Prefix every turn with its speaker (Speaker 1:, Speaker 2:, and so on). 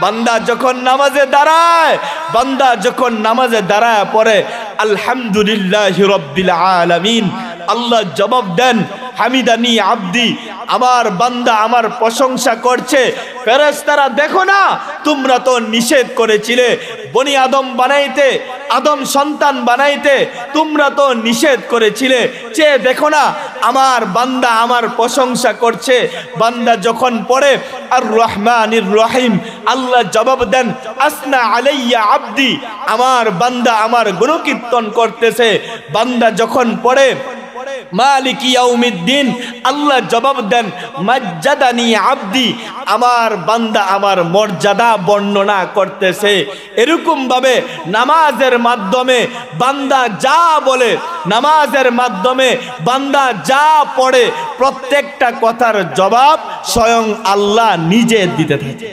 Speaker 1: বান্দা যখন নামাজে দাঁড়ায় পড়ে আলহামদুলিল্লাহি রাব্বিল আলামিন, আল্লাহ জবাব দেন হামিদানি আব্দি, আমার বান্দা আমার প্রশংসা করছে। ফেরেশতারা দেখো না, তোমরা তো নিষেধ করেছিলে বনি আদম বানাইতে, আদম সন্তান বানাইতে, তোমরা তো নিষেধ করেছিলে, চেয়ে দেখো না আমার বান্দা আমার প্রশংসা করছে। বান্দা যখন পড়ে আর রহমানির রহিম, আল্লাহ জবাব দেন আসনা আলাইয়া আব্দি, আমার বান্দা আমার গুণকীর্তন করতেছে। বান্দা যখন পড়ে মালিক ইয়াউমিদ্দিন, আল্লাহ জবাব দেন মাজ্জাদানি আব্দি, আমার বান্দা আমার মর্যাদা বর্ণনা করতেছে। এরকম ভাবে নামাজের মাধ্যমে বান্দা যা বলে, নামাজের মাধ্যমে বান্দা যা পড়ে, প্রত্যেকটা কথার জবাব স্বয়ং আল্লাহ নিজে দিতে থাকে।